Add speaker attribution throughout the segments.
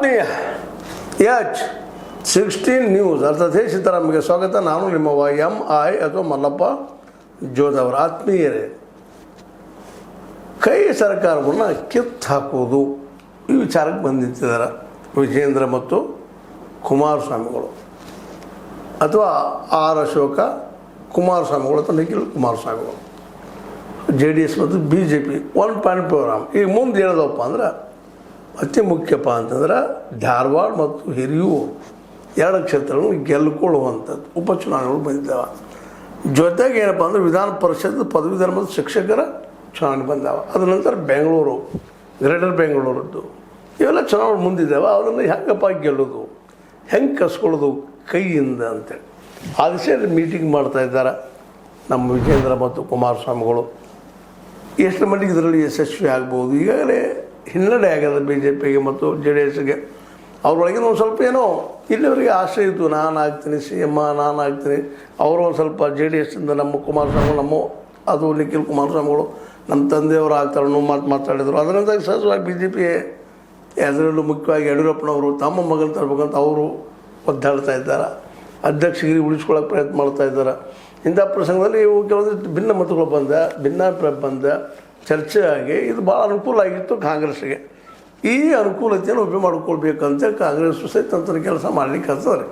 Speaker 1: ಆತ್ಮೀಯ H16 news ಅರ್ಥಾತ್ ಸೀತಾರಾಮ್ಗೆ ಸ್ವಾಗತ. ನಾನು ನಿಮ್ಮ MI ಅಥವಾ ಮಲ್ಲಪ್ಪ ಜೋದವರ. ಆತ್ಮೀಯರೇ, ಕೈ ಸರ್ಕಾರವನ್ನು ಕಿತ್ತು ಹಾಕೋದು ಈ ವಿಚಾರಕ್ಕೆ ಬಂದಿದ್ದಾರೆ ವಿಜೇಂದ್ರ ಮತ್ತು ಕುಮಾರಸ್ವಾಮಿಗಳು, ಅಥವಾ ಆರ್ ಅಶೋಕ ಕುಮಾರಸ್ವಾಮಿಗಳು ಅಥವಾ ನಿಖಿಲ್ ಕುಮಾರಸ್ವಾಮಿಗಳು, JDS ಮತ್ತು BJP 1.0 ಪ್ರೋಗ್ರಾಮ್. ಈಗ ಮುಂದೆ ಹೇಳೋದಪ್ಪ ಅಂದ್ರೆ ಅತಿ ಮುಖ್ಯಪ್ಪ ಅಂತಂದ್ರೆ ಧಾರವಾಡ ಮತ್ತು ಹಿರಿಯೂರು ಎರಡು ಕ್ಷೇತ್ರಗಳನ್ನು ಗೆಲ್ಕೊಳ್ಳುವಂಥದ್ದು ಉಪಚುನಾವಣೆಗಳು ಬಂದಿದ್ದಾವೆ. ಜೊತೆಗೆ ಏನಪ್ಪ ಅಂದ್ರೆ ವಿಧಾನ ಪರಿಷತ್ ಪದವೀಧರ ಮತ್ತು ಶಿಕ್ಷಕರ ಚುನಾವಣೆ ಬಂದಾವೆ. ಅದ ನಂತರ ಬೆಂಗಳೂರು, ಗ್ರೇಟರ್ ಬೆಂಗಳೂರದ್ದು ಇವೆಲ್ಲ ಚುನಾವಣೆ ಮುಂದಿದ್ದಾವೆ. ಅದನ್ನು ಹೆಂಗಪ್ಪ ಗೆಲ್ಲೋದು, ಹೆಂಗೆ ಕಸ್ಕೊಳ್ಳೋದು ಕೈಯಿಂದ ಅಂತೇಳಿ ಆ ದಿಶೆಯಲ್ಲಿ ಮೀಟಿಂಗ್ ಮಾಡ್ತಾಯಿದ್ದಾರೆ ನಮ್ಮ ವಿಜೇಂದ್ರ ಮತ್ತು ಕುಮಾರಸ್ವಾಮಿಗಳು. ಎಷ್ಟು ಮಟ್ಟಿಗೆ ಇದರಲ್ಲಿ ಯಶಸ್ವಿ ಆಗ್ಬೋದು. ಈಗಾಗಲೇ ಹಿನ್ನಡೆ ಆಗ್ಯದ BJPಗೆ ಮತ್ತು JDSಗೆ. ಅವ್ರೊಳಗಿನ ಒಂದು ಸ್ವಲ್ಪ ಏನೋ ಇಲ್ಲಿವರೆಗೆ ಆಸೆ ಇತ್ತು, ನಾನು ಆಗ್ತೀನಿ CM, ನಾನು ಆಗ್ತೀನಿ. ಅವರು ಒಂದು ಸ್ವಲ್ಪ JDSಯಿಂದ ನಮ್ಮ ಕುಮಾರಸ್ವಾಮಿಗಳು, ನಮ್ಮ ಅದು ನಿಖಿಲ್ ಕುಮಾರಸ್ವಾಮಿಗಳು ನಮ್ಮ ತಂದೆಯವರು ಆಗ್ತಾರೆ ಅನ್ನೋ ಮಾತಾಡಿದರು. ಅದರಿಂದ ಸಹಜವಾಗಿ BJP ಅದರಲ್ಲೂ ಮುಖ್ಯವಾಗಿ ಯಡಿಯೂರಪ್ಪನವರು ತಮ್ಮ ಮಗನ ತರಬೇಕಂತ ಅವರು ಒದ್ದಾಡ್ತಾ ಇದ್ದಾರೆ. ಅಧ್ಯಕ್ಷಗಿರಿ ಉಳಿಸ್ಕೊಳ್ಳೋಕೆ ಪ್ರಯತ್ನ ಮಾಡ್ತಾ ಇದ್ದಾರೆ. ಇಂಥ ಪ್ರಸಂಗದಲ್ಲಿ ಇವು ಕೆಲವೊಂದು ಭಿನ್ನ ಮತಗಳು ಭಿನ್ನಾಭಿಪ್ರಾಯ ಬಂದ ಚರ್ಚೆ ಆಗಿ ಇದು ಭಾಳ ಅನುಕೂಲ ಆಗಿತ್ತು ಕಾಂಗ್ರೆಸ್ಗೆ. ಈ ಅನುಕೂಲತೆಯನ್ನು ಉಪಯೋಗ ಮಾಡ್ಕೊಳ್ಬೇಕಂತ ಕಾಂಗ್ರೆಸ್ ಸಹಿತ ತಂತ್ರ ಕೆಲಸ ಮಾಡಲಿಕ್ಕೆ ಹಚ್ತಾರೆ.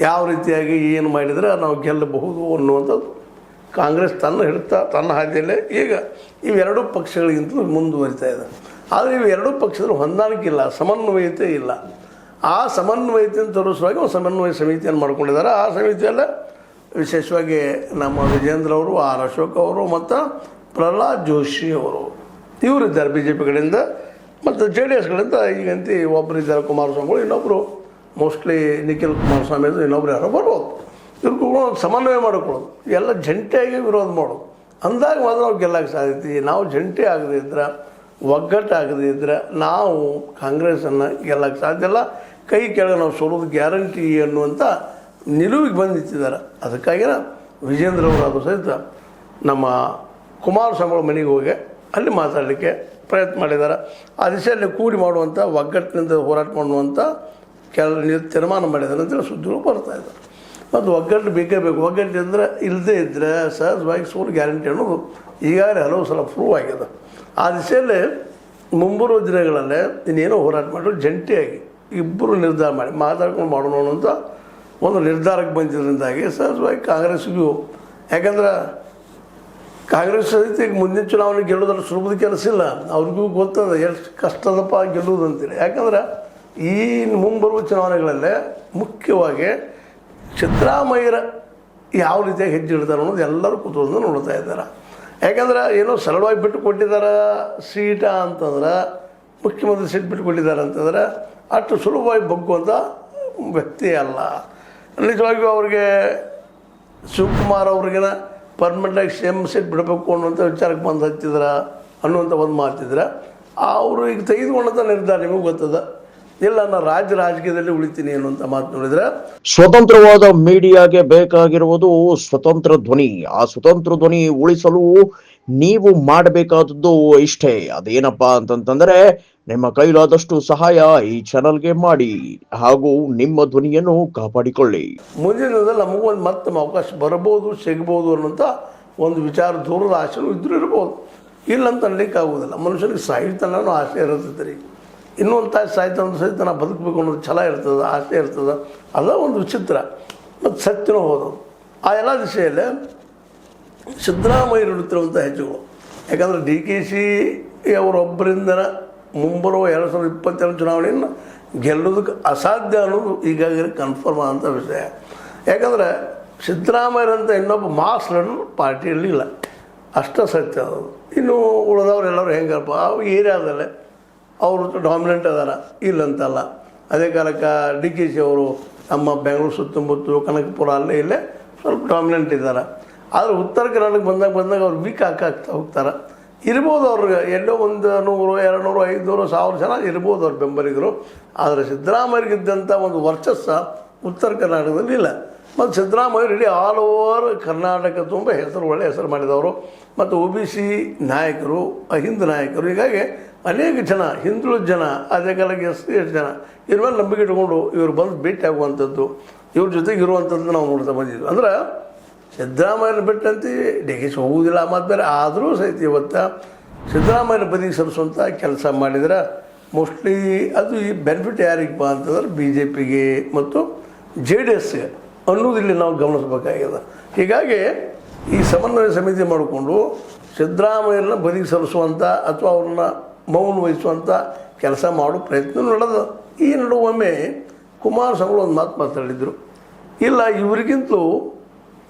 Speaker 1: ಯಾವ ರೀತಿಯಾಗಿ ಏನು ಮಾಡಿದರೆ ನಾವು ಗೆಲ್ಲಬಹುದು ಅನ್ನುವಂಥದ್ದು ಕಾಂಗ್ರೆಸ್ ತನ್ನ ಹಾದಿಯಲ್ಲೇ ಈಗ ಇವೆರಡೂ ಪಕ್ಷಗಳಿಗಿಂತ ಮುಂದುವರಿತಾ ಇದೆ. ಆದರೆ ಇವೆರಡೂ ಪಕ್ಷದಲ್ಲಿ ಹೊಂದಾಣಿಕೆ ಇಲ್ಲ, ಸಮನ್ವಯತೆ ಇಲ್ಲ. ಆ ಸಮನ್ವಯತೆಯನ್ನು ತೋರಿಸುವಾಗ ಒಂದು ಸಮನ್ವಯ ಸಮಿತಿಯನ್ನು ಮಾಡ್ಕೊಂಡಿದ್ದಾರೆ. ಆ ಸಮಿತಿಯಲ್ಲೇ ವಿಶೇಷವಾಗಿ ನಮ್ಮ ವಿಜೇಂದ್ರ ಅವರು, ಆರ್ ಅಶೋಕ್ ಅವರು ಮತ್ತು ಪ್ರಹ್ಲಾದ್ ಜೋಶಿ ಅವರು ಇವರಿದ್ದಾರೆ BJP ಕಡೆಯಿಂದ. ಮತ್ತು JDS ಕಡೆಯಿಂದ ಈಗಂತ ಒಬ್ಬರಿದ್ದಾರೆ ಕುಮಾರಸ್ವಾಮಿಗಳು, ಇನ್ನೊಬ್ಬರು ಮೋಸ್ಟ್ಲಿ ನಿಖಿಲ್ ಕುಮಾರಸ್ವಾಮಿ ಅದು, ಇನ್ನೊಬ್ರು ಯಾರೋ ಬರ್ಬೋದು. ಇವ್ರಿಗೂ ಸಮನ್ವಯ ಮಾಡಿಕೊಳ್ಳೋದು, ಎಲ್ಲ ಜಂಟಿಯಾಗಿ ವಿರೋಧ ಮಾಡೋದು. ಅಂದಾಗ ಮಾತ್ರ ನಾವು ಗೆಲ್ಲಕ್ಕೆ ಸಾಧ್ಯತೆ. ನಾವು ಜಂಟಿ ಆಗದೇ ಇದ್ರೆ, ಒಗ್ಗಟ್ಟಾಗದೇ ಇದ್ದರೆ ನಾವು ಕಾಂಗ್ರೆಸ್ಸನ್ನು ಗೆಲ್ಲಕ್ಕೆ ಸಾಧ್ಯ ಇಲ್ಲ. ಕೈ ಕೆಳಗೆ ನಾವು ಸೋಲೋದು ಗ್ಯಾರಂಟಿ ಅನ್ನುವಂಥ ನಿಲುವಿಗೆ ಬಂದು ನಿಂತಿದ್ದಾರೆ. ಅದಕ್ಕಾಗಿನ ವಿಜೇಂದ್ರ ಅವರು ಅದು ಸಹಿತ ನಮ್ಮ ಕುಮಾರಸ್ವಾಮಿಗಳ ಮನೆಗೆ ಹೋಗಿ ಅಲ್ಲಿ ಮಾತಾಡಲಿಕ್ಕೆ ಪ್ರಯತ್ನ ಮಾಡಿದ್ದಾರೆ. ಆ ದಿಶೆಯಲ್ಲಿ ಕೂಡಿ ಮಾಡುವಂಥ, ಒಗ್ಗಟ್ಟಿನಿಂದ ಹೋರಾಟ ಮಾಡುವಂಥ ತೀರ್ಮಾನ ಮಾಡಿದ್ದಾರೆ ಅಂತೇಳಿ ಸುದ್ದಿಗಳು ಬರ್ತಾಯಿದ್ದಾರೆ. ಮತ್ತು ಒಗ್ಗಟ್ಟು ಬೇಕೇ ಬೇಕು. ಒಗ್ಗಟ್ಟಿಂದ್ರೆ ಇಲ್ಲದೇ ಇದ್ದರೆ ಸಹಜವಾಗಿ ಸೋಲು ಗ್ಯಾರಂಟಿ ಅನ್ನೋದು ಈಗಾಗಲೇ ಹಲವು ಸಲ ಪ್ರೂವ್ ಆಗಿದೆ. ಆ ದಿಶೆಯಲ್ಲಿ ಮುಂಬರುವ ದಿನಗಳಲ್ಲೇ ಇನ್ನೇನೋ ಹೋರಾಟ ಮಾಡಿದ್ರು ಜಂಟಿಯಾಗಿ ಇಬ್ಬರು ನಿರ್ಧಾರ ಮಾಡಿ ಮಾತಾಡ್ಕೊಂಡು ಮಾಡೋಣ ಅನ್ನೋಂಥ ಒಂದು ನಿರ್ಧಾರಕ್ಕೆ ಬಂದಿದ್ದರಿಂದಾಗಿ ಸಹಜವಾಗಿ ಕಾಂಗ್ರೆಸ್ಗೂ, ಯಾಕಂದ್ರೆ ಕಾಂಗ್ರೆಸ್ ಸಹಿತ ಈಗ ಮುಂದಿನ ಚುನಾವಣೆ ಗೆಲ್ಲೋದ್ರಲ್ಲಿ ಸುಲಭದ ಕೆಲಸ ಇಲ್ಲ. ಅವ್ರಿಗೂ ಗೊತ್ತದ ಎಷ್ಟು ಕಷ್ಟದಪ್ಪ ಗೆಲ್ಲೋದು ಅಂತೇಳಿ. ಯಾಕಂದ್ರೆ ಈ ಮುಂಬರುವ ಚುನಾವಣೆಗಳಲ್ಲೇ ಮುಖ್ಯವಾಗಿ ಸಿದ್ದರಾಮಯ್ಯರ ಯಾವ ರೀತಿಯಾಗಿ ಹೆಜ್ಜೆ ಇಡ್ತಾರೆ ಅನ್ನೋದು ಎಲ್ಲರೂ ಕುತೂಹಲದಿಂದ ನೋಡ್ತಾ ಇದ್ದಾರೆ. ಯಾಕಂದ್ರೆ ಏನೋ ಸರಳವಾಗಿ ಬಿಟ್ಟು ಕೊಟ್ಟಿದ್ದಾರೆ ಸೀಟ ಅಂತಂದ್ರೆ, ಮುಖ್ಯಮಂತ್ರಿ ಸೀಟ್ ಬಿಟ್ಟು ಕೊಟ್ಟಿದ್ದಾರೆ ಅಂತಂದ್ರೆ ಅಷ್ಟು ಸುಲಭವಾಗಿ ಬಗ್ಗುವಂಥ ವ್ಯಕ್ತಿ ಅಲ್ಲ. ನಿಜವಾಗಿಯೂ ಅವ್ರಿಗೆ ಶಿವಕುಮಾರ್ ಅವ್ರಿಗಿನ ಪರ್ಮನೆಂಟಾಗಿ CM ಸೀಟ್ ಬಿಡಬೇಕು ಅನ್ನುವಂಥ ವಿಚಾರಕ್ಕೆ ಬಂದು ಹತ್ತಿದ್ರ ಅನ್ನುವಂಥ ಒಂದು ಮಾತಿದ್ರೆ ಅವರು ಈಗ ತೆಗೆದುಕೊಂಡಂಥ ನಿರ್ಧಾರ ನಿಮಗೆ ಗೊತ್ತದ. ಇಲ್ಲ, ನಾನು ರಾಜಕೀಯದಲ್ಲಿ ಉಳಿತೀನಿ ಅನ್ನುವಂಥ ಮಾತು ನೋಡಿದರೆ,
Speaker 2: ಸ್ವತಂತ್ರವಾದ ಮೀಡಿಯಾಗೆ ಬೇಕಾಗಿರುವುದು ಸ್ವತಂತ್ರ ಧ್ವನಿ. ಆ ಸ್ವತಂತ್ರ ಧ್ವನಿ ಉಳಿಸಲು ನೀವು ಮಾಡಬೇಕಾದದ್ದು ಇಷ್ಟೇ. ಅದೇನಪ್ಪಾ ಅಂತಂತಂದ್ರೆ ನಿಮ್ಮ ಕೈಲಾದಷ್ಟು ಸಹಾಯ ಈ ಚಾನಲ್ಗೆ ಮಾಡಿ ಹಾಗೂ ನಿಮ್ಮ ಧ್ವನಿಯನ್ನು ಕಾಪಾಡಿಕೊಳ್ಳಿ.
Speaker 1: ಮುಂದಿನ ದಿನದಲ್ಲಿ ನಮಗೂ ಒಂದು ಮತ್ತೆ ಅವಕಾಶ ಬರಬಹುದು, ಸಿಗ್ಬೋದು ಅನ್ನೋಂಥ ಒಂದು ವಿಚಾರ, ದೂರದ ಆಸೆನೂ ಇದ್ರೂ ಇರ್ಬೋದು. ಇಲ್ಲಂತ ಅನ್ಲಿಕ್ಕೆ ಆಗೋದಿಲ್ಲ. ಮನುಷ್ಯನಿಗೆ ಸಾಹಿತ್ಯನೂ ಆಸೆ ಇರ್ತದೆ. ರೀ ಇನ್ನೊಂದು ತಾಯಿ ಸಾಹಿತ್ಯ ಸಹಿತ ನಾವು ಬದುಕಬೇಕು ಅನ್ನೋದು ಛಲ ಇರ್ತದೆ, ಆಸೆ ಇರ್ತದೆ. ಅದ ಒಂದು ವಿಚಿತ್ರ ಮತ್ತು ಸತ್ಯನೂ ಹೋದವು. ಆ ಎಲ್ಲ ದಿಶೆಯಲ್ಲೇ ಸಿದ್ದರಾಮಯ್ಯ ಇಡುತ್ತಿರುವಂಥ ಹೆಜ್ಜೆಗಳು. ಯಾಕಂದರೆ DKC ಅವರೊಬ್ಬರಿಂದ ಮುಂಬರುವ 2022 ಚುನಾವಣೆಯನ್ನು ಗೆಲ್ಲೋದಕ್ಕೆ ಅಸಾಧ್ಯ ಅನ್ನೋದು ಈಗಾಗಲೇ ಕನ್ಫರ್ಮ್ ಆದಂಥ ವಿಷಯ. ಯಾಕಂದರೆ ಸಿದ್ದರಾಮಯ್ಯರಂಥ ಇನ್ನೊಬ್ಬ ಮಾಸ್ ಲೀಡರ್ ಪಾರ್ಟಿಯಲ್ಲಿ ಇಲ್ಲ, ಅಷ್ಟೇ ಸತ್ಯ ಅದು. ಇನ್ನು ಉಳಿದವರೆಲ್ಲರೂ ಹೆಂಗಪ್ಪ ಏರಿಯಾದಲ್ಲೇ ಅವರು ಡಾಮಿನೆಂಟ್ ಅದಾರ, ಇಲ್ಲಂತಲ್ಲ. ಅದೇ ಕಾಲಕ್ಕೆ DKC ಅವರು ನಮ್ಮ ಬೆಂಗಳೂರು ಸುತ್ತಮುತ್ತ ಕನಕಪುರ ಅಲ್ಲೇ ಇಲ್ಲೇ ಸ್ವಲ್ಪ ಡಾಮಿನೆಂಟ್ ಇದ್ದಾರೆ. ಆದರೆ ಉತ್ತರ ಕರ್ನಾಟಕ ಬಂದಾಗ ಅವ್ರು ವೀಕ್ ಆಗ್ತಾ ಹೋಗ್ತಾರೆ. ಇರ್ಬೋದು ಅವ್ರಿಗೆ ಎಲ್ಲೋ ಒಂದು 100, 200, 500, 1000 ಜನ ಇರ್ಬೋದು ಅವ್ರ ಬೆಂಬಲಿಗರು. ಆದರೆ ಸಿದ್ದರಾಮಯ್ಯರಿಗಿದ್ದಂಥ ಒಂದು ವರ್ಚಸ್ಸ ಉತ್ತರ ಕರ್ನಾಟಕದಲ್ಲಿ ಇಲ್ಲ. ಮತ್ತು ಸಿದ್ದರಾಮಯ್ಯ ಇಡೀ ಆಲ್ ಓವರ್ ಕರ್ನಾಟಕ ತುಂಬ ಒಳ್ಳೆಯ ಹೆಸರು ಮಾಡಿದವರು ಮತ್ತು OBC ನಾಯಕರು, ಅಹಿಂದ ನಾಯಕರು. ಹೀಗಾಗಿ ಅನೇಕ ಜನ ಹಿಂದುಳಿದ ಜನ ಅದೇ ಕಾಲಕ್ಕೆ ಎಷ್ಟು ಜನ ಇವ್ರ ಮೇಲೆ ನಂಬಿಕೆ ಇಟ್ಕೊಂಡು ಇವ್ರು ಬಂದು ಭೇಟಿ ಆಗುವಂಥದ್ದು ಇವ್ರ ಜೊತೆಗೆ ಇರುವಂಥದ್ದು ನಾವು ನೋಡ್ತಾ ಬಂದಿದ್ವಿ. ಅಂದ್ರೆ ಸಿದ್ದರಾಮಯ್ಯನ ಬಿಟ್ಟಂತೆ ಡಿ ಕೆ ಶಿ ಹೋಗುವುದಿಲ್ಲ ಮತ್ತು ಬೇರೆ ಆದರೂ ಸಹಿತ ಇವತ್ತು ಸಿದ್ದರಾಮಯ್ಯನ ಬದಿಗೆ ಸರಿಸುವಂಥ ಕೆಲಸ ಮಾಡಿದ್ರೆ ಮೋಸ್ಟ್ಲಿ ಅದು ಈ ಬೆನಿಫಿಟ್ ಯಾರಿಗಪ್ಪ ಅಂತಂದ್ರೆ BJPಗೆ ಮತ್ತು JDSಗೆ ಅನ್ನೋದಿಲ್ಲಿ ನಾವು ಗಮನಿಸಬೇಕಾಗಿದೆ. ಹೀಗಾಗಿ ಈ ಸಮನ್ವಯ ಸಮಿತಿ ಮಾಡಿಕೊಂಡು ಸಿದ್ದರಾಮಯ್ಯನ ಬದಿಗೆ ಸರಿಸುವಂಥ ಅಥವಾ ಅವ್ರನ್ನ ಮೌನ ವಹಿಸುವಂಥ ಕೆಲಸ ಮಾಡೋ ಪ್ರಯತ್ನ ನಡೆದು ಈ ನಡುವೊಮ್ಮೆ ಕುಮಾರಸ್ವಾಮಿ ಒಂದು ಮಾತು ಮಾತಾಡಿದರು, ಇಲ್ಲ ಇವರಿಗಿಂತಲೂ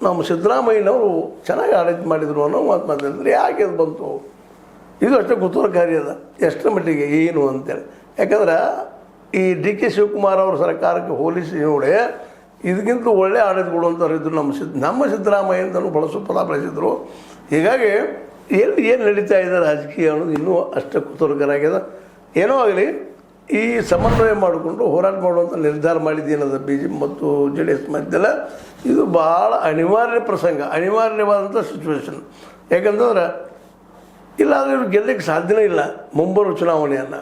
Speaker 1: ನಮ್ಮ ಸಿದ್ದರಾಮಯ್ಯನವರು ಚೆನ್ನಾಗಿ ಆಡಳಿತ ಮಾಡಿದರು ಅನ್ನೋ ಮಾತು ಮಾತಾಡಿದ್ರು. ಯಾಕೆ ಅದು ಬಂತು? ಇದು ಅಷ್ಟೇ ಕುತೂಹಲಕಾರಿ ಅದ ಎಷ್ಟರ ಮಟ್ಟಿಗೆ ಏನು ಅಂತೇಳಿ. ಯಾಕಂದ್ರೆ ಈ DK ಶಿವಕುಮಾರ್ ಅವ್ರ ಸರ್ಕಾರಕ್ಕೆ ಹೋಲಿಸಿ ನೋಡಿ ಇದಕ್ಕಿಂತ ಒಳ್ಳೆ ಆಡಳಿತ ಕೊಡುವಂಥವ್ರು ಇದ್ದರು. ನಮ್ಮ ಸಿದ್ದರಾಮಯ್ಯ ಅಂತಲೂ ಬಳಸೋ ಪದ ಬಳಸಿದ್ರು. ಹೀಗಾಗಿ ಏನು ನಡೀತಾ ಇದೆ ರಾಜಕೀಯ ಅನ್ನೋದು ಇನ್ನೂ ಅಷ್ಟೇ ಕುತೂಹಲಕರ ಆಗಿದೆ. ಏನೋ ಆಗಲಿ ಈ ಸಮನ್ವಯ ಮಾಡಿಕೊಂಡು ಹೋರಾಟ ಮಾಡುವಂಥ ನಿರ್ಧಾರ ಮಾಡಿದ್ದೇನದ BJP ಮತ್ತು JDS ಮಧ್ಯೆಲ್ಲ ಇದು ಭಾಳ ಅನಿವಾರ್ಯ ಪ್ರಸಂಗ, ಅನಿವಾರ್ಯವಾದಂಥ ಸಿಚುವೇಶನ್. ಯಾಕಂತಂದ್ರೆ ಇಲ್ಲಾಂದರೆ ಇವ್ರು ಗೆಲ್ಲಕ್ಕೆ ಸಾಧ್ಯನೇ ಇಲ್ಲ ಮುಂಬರುವ ಚುನಾವಣೆಯನ್ನು.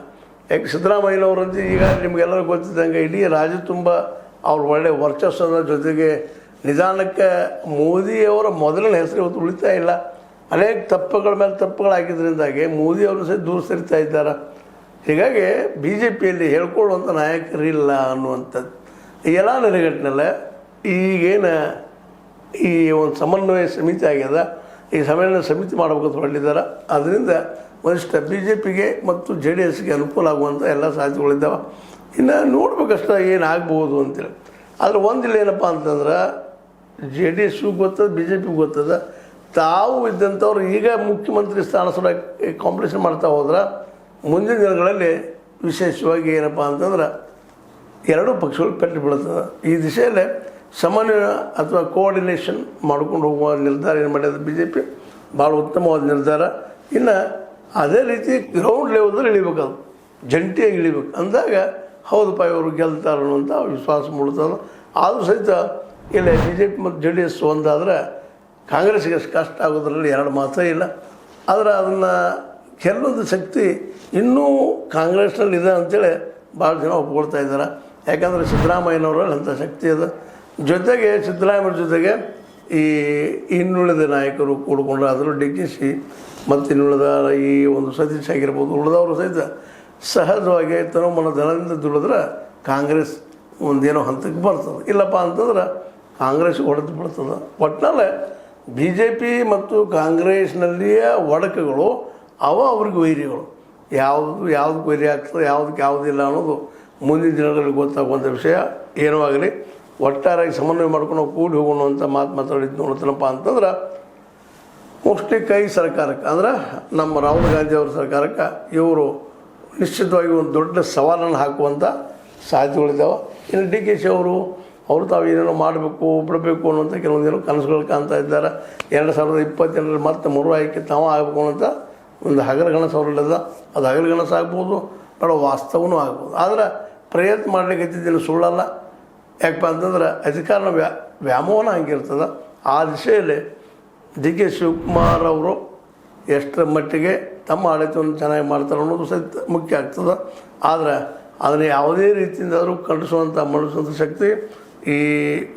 Speaker 1: ಯಾಕೆ ಸಿದ್ದರಾಮಯ್ಯನವರಂತೆ ಈಗ ನಿಮಗೆಲ್ಲರಿಗೂ ಗೊತ್ತಿದ್ದಂಗೆ ಇಡೀ ರಾಜ್ಯ ತುಂಬ ಅವ್ರ ಒಳ್ಳೆ ವರ್ಚಸ್ಸದ ಜೊತೆಗೆ ನಿಧಾನಕ್ಕೆ ಮೋದಿಯವರ ಮೊದಲನೇ ಹೆಸರು ಇವತ್ತು ಉಳಿತಾ ಇಲ್ಲ. ಅನೇಕ ತಪ್ಪುಗಳ ಮೇಲೆ ತಪ್ಪುಗಳು ಹಾಕಿದ್ರಿಂದಾಗಿ ಮೋದಿಯವರು ಸಹ ದೂರ ಸರಿತಾ ಇದ್ದಾರೆ. ಹೀಗಾಗಿ BJPಯಲ್ಲಿ ಹೇಳ್ಕೊಳ್ಳುವಂಥ ನಾಯಕರಿಲ್ಲ ಅನ್ನುವಂಥದ್ದು ಈ ಎಲ್ಲ ನೆಲೆಗಟ್ಟಿನಲ್ಲ ಈಗೇನು ಈ ಒಂದು ಸಮನ್ವಯ ಸಮಿತಿ ಆಗ್ಯದ, ಈ ಸಮನ್ವಯ ಸಮಿತಿ ಮಾಡಬೇಕಂತ ಹೊರಟಿದ್ದಾರೆ. ಅದರಿಂದ ಒಂದಿಷ್ಟ BJPಗೆ ಮತ್ತು JDSಗೆ ಅನುಕೂಲ ಆಗುವಂಥ ಎಲ್ಲ ಸಾಧ್ಯತೆಗಳಿದ್ದಾವೆ. ಇನ್ನು ನೋಡ್ಬೇಕಷ್ಟ ಏನಾಗ್ಬೋದು ಅಂತೇಳಿ. ಆದರೆ ಒಂದಿಲ್ಲ ಏನಪ್ಪ ಅಂತಂದ್ರೆ JDSಗೂ ಗೊತ್ತದ, BJPಗೂ ಗೊತ್ತದ, ತಾವು ಇದ್ದಂಥವ್ರು ಈಗ ಮುಖ್ಯಮಂತ್ರಿ ಸ್ಥಾನ ಸಲ ಕಾಂಪಿಟೇಷನ್ ಮಾಡ್ತಾ ಹೋದ್ರೆ ಮುಂದಿನ ದಿನಗಳಲ್ಲಿ ವಿಶೇಷವಾಗಿ ಏನಪ್ಪ ಅಂತಂದ್ರೆ ಎರಡೂ ಪಕ್ಷಗಳು ಪೆಟ್ಟು ಬೀಳ್ತದೆ. ಈ ದಿಶೆಯಲ್ಲೇ ಸಮನ್ವಯ ಅಥವಾ ಕೋಆರ್ಡಿನೇಷನ್ ಮಾಡ್ಕೊಂಡು ಹೋಗುವ ನಿರ್ಧಾರ ಏನು ಮಾಡಿದ BJP ಭಾಳ ಉತ್ತಮವಾದ ನಿರ್ಧಾರ. ಇನ್ನು ಅದೇ ರೀತಿ ಗ್ರೌಂಡ್ ಲೆವೆಲ್ದಲ್ಲಿ ಇಳಿಬೇಕದು, ಜಂಟಿಯಾಗಿ ಇಳಿಬೇಕು. ಅಂದಾಗ ಹೌದಪ್ಪ ಇವರು ಗೆಲ್ತಾರೆ ಅನ್ನುವಂಥ ವಿಶ್ವಾಸ ಮೂಡ್ತದೆ. ಆದರೂ ಸಹಿತ ಇಲ್ಲ BJP ಮತ್ತು JDS ಒಂದಾದರೆ ಕಾಂಗ್ರೆಸ್ಗೆ ಕಷ್ಟ ಆಗೋದ್ರಲ್ಲಿ ಎರಡು ಮಾತೇ ಇಲ್ಲ. ಆದರೆ ಅದನ್ನು ಕೆಲವೊಂದು ಶಕ್ತಿ ಇನ್ನೂ ಕಾಂಗ್ರೆಸ್ನಲ್ಲಿ ಇದೆ ಅಂಥೇಳಿ ಭಾಳ ಜನ ಒಪ್ಕೊಳ್ತಾ ಇದ್ದಾರೆ. ಯಾಕಂದರೆ ಸಿದ್ದರಾಮಯ್ಯನವರಲ್ಲಿ ಅಂಥ ಶಕ್ತಿ ಇದೆ. ಜೊತೆಗೆ ಸಿದ್ದರಾಮಯ್ಯ ಜೊತೆಗೆ ಈ ಇನ್ನುಳಿದ ನಾಯಕರು ಕೂಡಿಕೊಂಡು ಅದರಲ್ಲೂ DK ಮತ್ತು ಇನ್ನುಳಿದ ಈ ಒಂದು ಸತೀಶ್ ಆಗಿರ್ಬೋದು ಉಳಿದವರು ಸಹಿತ ಸಹಜವಾಗಿ ತನುಮನ ದಳದಿಂದ ದುಡಿದ್ರೆ ಕಾಂಗ್ರೆಸ್ ಒಂದೇನೋ ಹಂತಕ್ಕೆ ಬರ್ತದೆ. ಇಲ್ಲಪ್ಪ ಅಂತಂದ್ರೆ ಕಾಂಗ್ರೆಸ್ಗೆ ಹೊಡೆದು ಬಿಡ್ತದೆ. ಒಟ್ಟಿನಲ್ಲೇ BJP ಮತ್ತು ಕಾಂಗ್ರೆಸ್ನಲ್ಲಿಯ ಒಡಕುಗಳು ಅವ್ರಿಗೆ ವೈರಿಗಳು. ಯಾವುದಕ್ಕೆ ವೈರಿ ಆಗ್ತದೆ, ಯಾವುದಕ್ಕೆ ಯಾವುದಿಲ್ಲ ಅನ್ನೋದು ಮುಂದಿನ ದಿನಗಳಲ್ಲಿ ಗೊತ್ತಾಗುವಂಥ ವಿಷಯ. ಏನೋ ಆಗಲಿ ಒಟ್ಟಾರೆಯಾಗಿ ಸಮನ್ವಯ ಮಾಡ್ಕೊಂಡು ನಾವು ಕೂಡಿ ಹೋಗೋಣ ಅಂತ ಮಾತಾಡಿದ್ದು ನೋಡ್ತಾನಪ್ಪ ಅಂತಂದ್ರೆ ಮೋಸ್ಟ್ಲಿ ಕೈ ಸರ್ಕಾರಕ್ಕೆ ಅಂದ್ರೆ ನಮ್ಮ ರಾಹುಲ್ ಗಾಂಧಿ ಅವ್ರ ಸರ್ಕಾರಕ್ಕೆ ಇವರು ನಿಶ್ಚಿತವಾಗಿ ಒಂದು ದೊಡ್ಡ ಸವಾಲನ್ನು ಹಾಕುವಂಥ ಸಾಧ್ಯತೆಗಳಿದ್ದಾವೆ. ಇನ್ನು DK ಅವರು ತಾವು ಏನೇನೋ ಮಾಡಬೇಕು ಬಿಡಬೇಕು ಅನ್ನೋಂಥ ಕೆಲವೊಂದೇನೋ ಕನಸುಗಳು ಕಾಣ್ತಾ ಇದ್ದಾರೆ. 2028 ಮತ್ತೆ ಮರು ಆಯ್ಕೆ ತಾವು ಆಗಬೇಕು ಅನ್ನೋಂಥ ಒಂದು ಹಗಲಗನಸು ಅವರಲ್ಲಿದೆ. ಅದು ಹಗಲಗನಸು ಆಗ್ಬೋದು, ಬೇಡ ವಾಸ್ತವನೂ ಆಗ್ಬೋದು. ಆದರೆ ಪ್ರಯತ್ನ ಮಾಡಲಿಕ್ಕೆ ಇದ್ದಿದ್ದೇನು ಸುಳ್ಳಲ್ಲ. ಯಾಕಪ್ಪ ಅಂತಂದ್ರೆ ಅಧಿಕಾರನ ವ್ಯಾಮೋಹನ ಹಂಗಿರ್ತದೆ. ಆ ದಿಶೆಯಲ್ಲಿ DK ಶಿವಕುಮಾರ್ ಅವರು ಎಷ್ಟರ ಮಟ್ಟಿಗೆ ತಮ್ಮ ಆಡಳಿತವನ್ನು ಚೆನ್ನಾಗಿ ಮಾಡ್ತಾರೆ ಅನ್ನೋದು ಸಹಿತ ಮುಖ್ಯ ಆಗ್ತದೆ. ಆದರೆ ಅದನ್ನು ಯಾವುದೇ ರೀತಿಯಿಂದಾದರೂ ಖಂಡಿಸುವಂಥ ಮನಸ್ಸುವಂಥ ಶಕ್ತಿ ಈ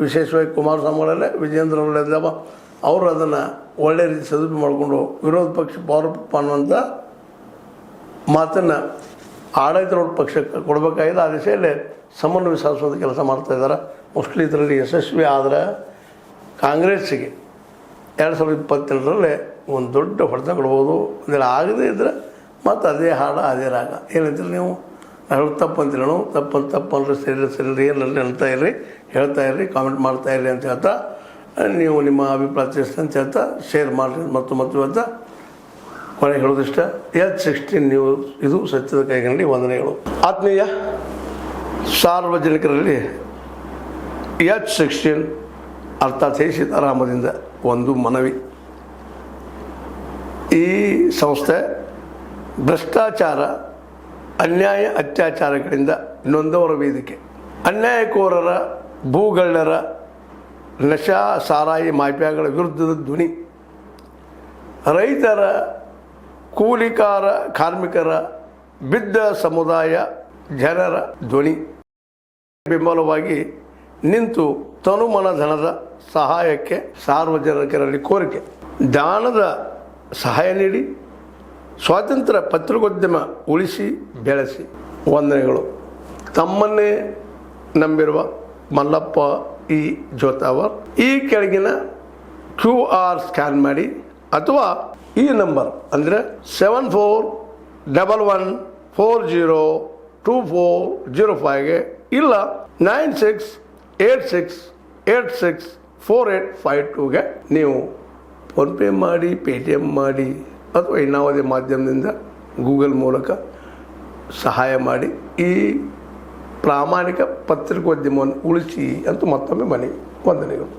Speaker 1: ವಿಶೇಷವಾಗಿ ಕುಮಾರಸ್ವಾಮಿಗಳಲ್ಲೇ ವಿಜೇಂದ್ರ ಅವರಲ್ಲಿದ್ದಾವ. ಅವರು ಅದನ್ನು ಒಳ್ಳೆ ರೀತಿ ಸದುಪಯೋಗ ಮಾಡಿಕೊಂಡು ವಿರೋಧ ಪಕ್ಷ ಪವರಪ್ಪ ಅನ್ನುವಂಥ ಮಾತನ್ನು ಆಡಳಿತ ಪಕ್ಷಕ್ಕೆ ಕೊಡಬೇಕಾಗಿದೆ. ಆ ದಿಶೆಯಲ್ಲಿ ಸಮನ್ವಯ ಸಾಧಿಸುವಂಥ ಕೆಲಸ ಮಾಡ್ತಾಯಿದ್ದಾರೆ. ಮೋಸ್ಟ್ಲಿ ಇದರಲ್ಲಿ ಯಶಸ್ವಿ ಆದರೆ ಕಾಂಗ್ರೆಸ್ಸಿಗೆ 2028 ಒಂದು ದೊಡ್ಡ ಹೊಡೆತ ಕೊಡ್ಬೋದು. ಅಂದರೆ ಆಗದೇ ಇದ್ದರೆ ಮತ್ತು ಅದೇ ಹಾಡು ಅದೇ ರಾಗ. ಏನಂತೀರಿ ನೀವು? ಹೇಳೋದು ತಪ್ಪು ಅಂತೀರಿ, ನಾವು ತಪ್ಪಂದ್ರೆ ಸರಿ ಏನಲ್ಲಿ ಹೇಳ್ತಾ ಇರ್ರಿ ಕಾಮೆಂಟ್ ಮಾಡ್ತಾಯಿರ್ರಿ ಅಂತ ಹೇಳ್ತಾ ನೀವು ನಿಮ್ಮ ಅಭಿಪ್ರಾಯ ತಿಳಿಸಿ ಅಂತ ಹೇಳ್ತಾ ಶೇರ್ ಮಾಡಿರಿ. ಮತ್ತು ಇವತ್ತು ಕೊನೆಗೆ ಹೇಳೋದಿಷ್ಟ H16 ನ್ಯೂಸ್ ಇದು ಸತ್ಯದ ಕೈಗಂಡಿ ವಂದನೆಗಳು. ಆತ್ಮೀಯ ಸಾರ್ವಜನಿಕರಲ್ಲಿ H16 ಅರ್ಥಾತ್ ಸೀತಾರಾಮದಿಂದ ಒಂದು ಮನವಿ. ಈ ಸಂಸ್ಥೆ ಭ್ರಷ್ಟಾಚಾರ, ಅನ್ಯಾಯ, ಅತ್ಯಾಚಾರಗಳಿಂದ ನೊಂದವರ ವೇದಿಕೆ. ಅನ್ಯಾಯಕೋರರ, ಭೂಗಳ್ಳರ, ನಶಾ ಸಾರಾಯಿ ಮಾಫಿಯಾಗಳ ವಿರುದ್ಧದ ಧ್ವನಿ. ರೈತರ, ಕೂಲಿಕಾರ, ಕಾರ್ಮಿಕರ ಬಿದ್ದ ಸಮುದಾಯ ಜನರ ಧ್ವನಿ ಬೆಂಬಲವಾಗಿ ನಿಂತು ತನುಮನ ಧನದ ಸಹಾಯಕ್ಕೆ ಸಾರ್ವಜನಿಕರಲ್ಲಿ ಕೋರಿಕೆ. ದಾನದ ಸಹಾಯ ನೀಡಿ ಸ್ವಾತಂತ್ರ್ಯ ಪತ್ರಿಕೋದ್ಯಮ ಉಳಿಸಿ ಬೆಳೆಸಿ. ವಂದನೆಗಳು. ತಮ್ಮನ್ನೇ ನಂಬಿರುವ ಮಲ್ಲಪ್ಪ ಇ ಜೋತಾವರ್. ಈ ಕೆಳಗಿನ QR ಸ್ಕ್ಯಾನ್ ಮಾಡಿ ಅಥವಾ ಈ ನಂಬರ್ ಅಂದರೆ 7411402405ಗೆ ಇಲ್ಲ 9686864852ಗೆ ನೀವು ಫೋನ್ಪೇ ಮಾಡಿ, ಪೇಟಿಎಂ ಮಾಡಿ ಅಥವಾ ಇನ್ನಾವುದೇ ಮಾಧ್ಯಮದಿಂದ ಗೂಗಲ್ ಮೂಲಕ ಸಹಾಯ ಮಾಡಿ ಈ ಪ್ರಾಮಾಣಿಕ ಪತ್ರಿಕೋದ್ಯಮವನ್ನು ಉಳಿಸಿ ಅಂತ ಮತ್ತೊಮ್ಮೆ ಮನವಿ. ವಂದನೆಗಳು.